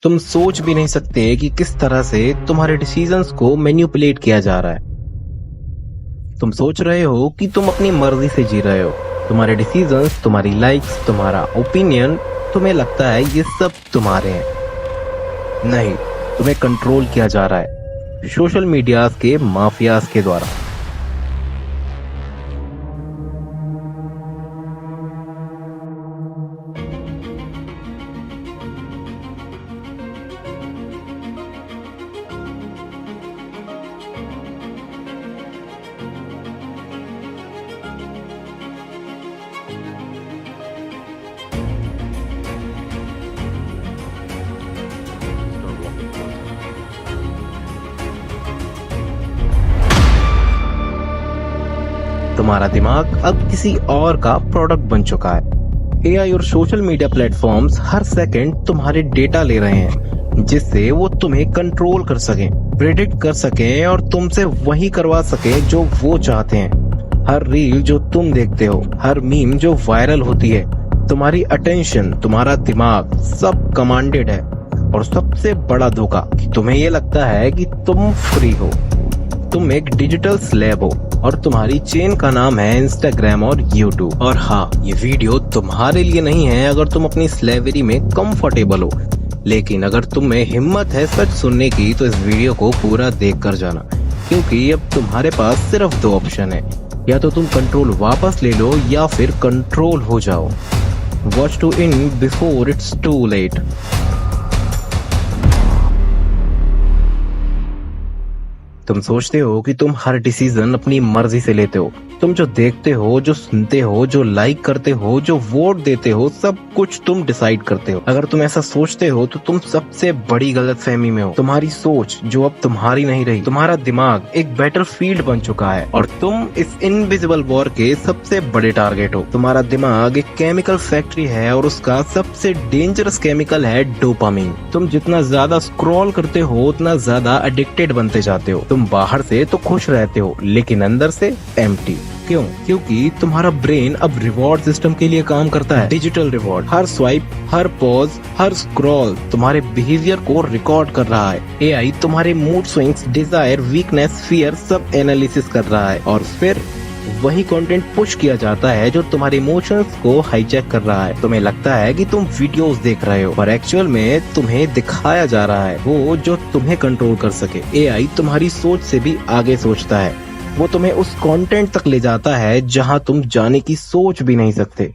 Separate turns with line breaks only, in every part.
तुम सोच भी नहीं सकते कि किस तरह से तुम्हारे डिसीजंस को मैनिपुलेट किया जा रहा है। तुम सोच रहे हो कि तुम अपनी मर्जी से जी रहे हो, तुम्हारे डिसीजंस, तुम्हारी लाइक्स, तुम्हारा ओपिनियन, तुम्हें लगता है ये सब तुम्हारे हैं। नहीं, तुम्हें कंट्रोल किया जा रहा है सोशल मीडिया के माफियाज के द्वारा। तुम्हारा दिमाग अब किसी और का प्रोडक्ट बन चुका है। एआई और सोशल मीडिया प्लेटफॉर्म्स हर सेकंड तुम्हारे डेटा ले रहे हैं, जिससे वो तुम्हें कंट्रोल कर सकें, प्रेडिक्ट कर सकें और तुमसे वही करवा सकें जो वो चाहते हैं। हर रील जो तुम देखते हो, हर मीम जो वायरल होती है, तुम्हारी अटेंशन, तुम्हारा दिमाग सब कमांडेड है। और सबसे बड़ा धोखा कि तुम्हें ये लगता है कि तुम फ्री हो, तुम एक डिजिटल स्लेव हो और तुम्हारी चेन का नाम है इंस्टाग्राम और यूट्यूब। और हाँ, ये वीडियो तुम्हारे लिए नहीं है अगर तुम अपनी स्लेवरी में कंफर्टेबल हो, लेकिन अगर तुम्हें हिम्मत है सच सुनने की तो इस वीडियो को पूरा देख कर जाना, क्योंकि अब तुम्हारे पास सिर्फ दो ऑप्शन है, या तो तुम कंट्रोल वापस ले लो या फिर कंट्रोल हो जाओ। Watch to end before it's too late. तुम सोचते हो कि तुम हर डिसीजन अपनी मर्जी से लेते हो। तुम जो देखते हो, जो सुनते हो, जो लाइक करते हो, जो वोट देते हो, सब कुछ तुम डिसाइड करते हो। अगर तुम ऐसा सोचते हो तो तुम सबसे बड़ी गलतफहमी में हो। तुम्हारी सोच जो अब तुम्हारी नहीं रही, तुम्हारा दिमाग एक बैटल फील्ड बन चुका है और तुम इस इनविजिबल वॉर के सबसे बड़े टारगेट हो। तुम्हारा दिमाग एक केमिकल फैक्ट्री है और उसका सबसे डेंजरस केमिकल है डोपामिन। तुम जितना ज्यादा स्क्रॉल करते हो उतना ज्यादा एडिक्टेड बनते जाते हो। तुम बाहर से तो खुश रहते हो लेकिन अंदर से एम्प्टी। क्यों? क्योंकि तुम्हारा ब्रेन अब रिवॉर्ड सिस्टम के लिए काम करता है। डिजिटल रिवॉर्ड, हर स्वाइप, हर पॉज, हर स्क्रॉल तुम्हारे बिहेवियर को रिकॉर्ड कर रहा है। एआई तुम्हारे mood swings, desire, weakness, fear सब एनालिसिस कर रहा है और फिर वही कंटेंट पुश किया जाता है जो तुम्हारे इमोशंस को हाईजैक कर रहा है। तुम्हें लगता है कि तुम वीडियोस देख रहे हो, पर एक्चुअल में तुम्हें दिखाया जा रहा है वो जो तुम्हें कंट्रोल कर सके। एआई तुम्हारी सोच से भी आगे सोचता है। वो तुम्हें उस कंटेंट तक ले जाता है जहां तुम जाने की सोच भी नहीं सकते।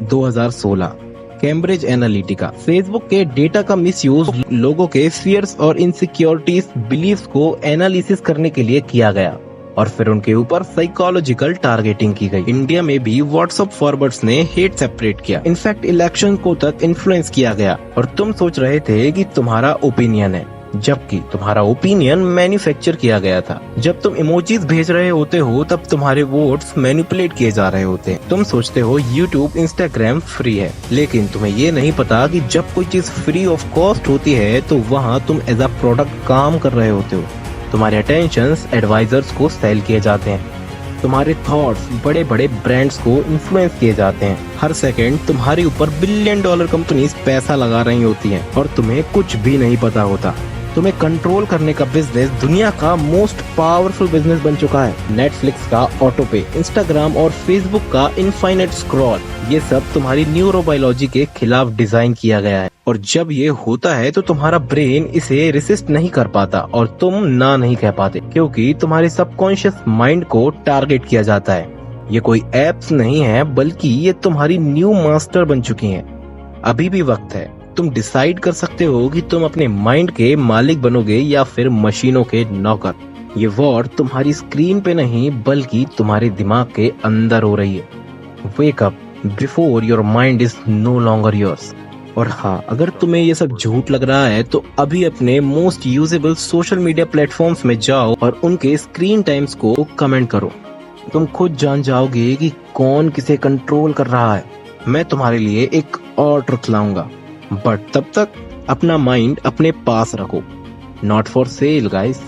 2016 कैम्ब्रिज एनालिटिका, फेसबुक के डेटा का मिसयूज लोगों के फियर्स और इनसिक्योरिटीज, बिलीफ्स को एनालिसिस करने के लिए किया गया और फिर उनके ऊपर साइकोलॉजिकल टारगेटिंग की गई। इंडिया में भी व्हाट्सएप फॉरवर्ड्स ने हेट सेपरेट किया, इनफैक्ट इलेक्शन को तक इन्फ्लुएंस किया गया। और तुम सोच रहे थे कि तुम्हारा ओपिनियन है, जबकि तुम्हारा ओपिनियन मैन्युफैक्चर किया गया था। जब तुम इमोजीज भेज रहे होते हो तब तुम्हारे वोट्स मैनिपुलेट किए जा रहे होते हैं। तुम सोचते हो यूट्यूब, इंस्टाग्राम फ्री है, लेकिन तुम्हें ये नहीं पता कि जब कोई चीज फ्री ऑफ कॉस्ट होती है तो वहाँ तुम एज अ प्रोडक्ट काम कर रहे होते हो। तुम्हारे अटेंशंस एडवाइजर्स को सेल किए जाते हैं, तुम्हारे थॉट्स बड़े बड़े ब्रांड्स को इन्फ्लुएंस किए जाते हैं। हर सेकंड तुम्हारे ऊपर बिलियन डॉलर कंपनीज पैसा लगा रही होती हैं और तुम्हें कुछ भी नहीं पता होता। तुम्हें कंट्रोल करने का बिजनेस दुनिया का मोस्ट पावरफुल बिजनेस बन चुका है। नेटफ्लिक्स का ऑटो पे, इंस्टाग्राम और फेसबुक का इनफाइनाइट स्क्रॉल, ये सब तुम्हारी न्यूरोबायोलॉजी के खिलाफ डिजाइन किया गया है। और जब ये होता है तो तुम्हारा ब्रेन इसे रेसिस्ट नहीं कर पाता और तुम ना नहीं कह पाते, क्योंकि तुम्हारे सबकॉन्शियस माइंड को टारगेट किया जाता है। ये कोई एप्स नहीं है, बल्कि ये तुम्हारी न्यू मास्टर बन चुकी हैं। अभी भी वक्त है, तुम डिसाइड कर सकते हो कि तुम अपने माइंड के मालिक बनोगे या फिर मशीनों के नौकर। ये वॉर तुम्हारी स्क्रीन पे नहीं बल्कि तुम्हारे दिमाग के अंदर हो रही है। Wake up before your mind is no longer yours. और हाँ, अगर तुम्हें ये सब झूठ लग रहा है तो अभी अपने most usable social media platforms में जाओ और उनके स्क्रीन टाइम्स को कमेंट करो। तुम खुद जान जाओगे कि कौन किसे कंट्रोल कर रहा है। मैं तुम्हारे लिए एक और ट्रुथ लाऊंगा, बट तब तक अपना माइंड अपने पास रखो। Not for sale guys.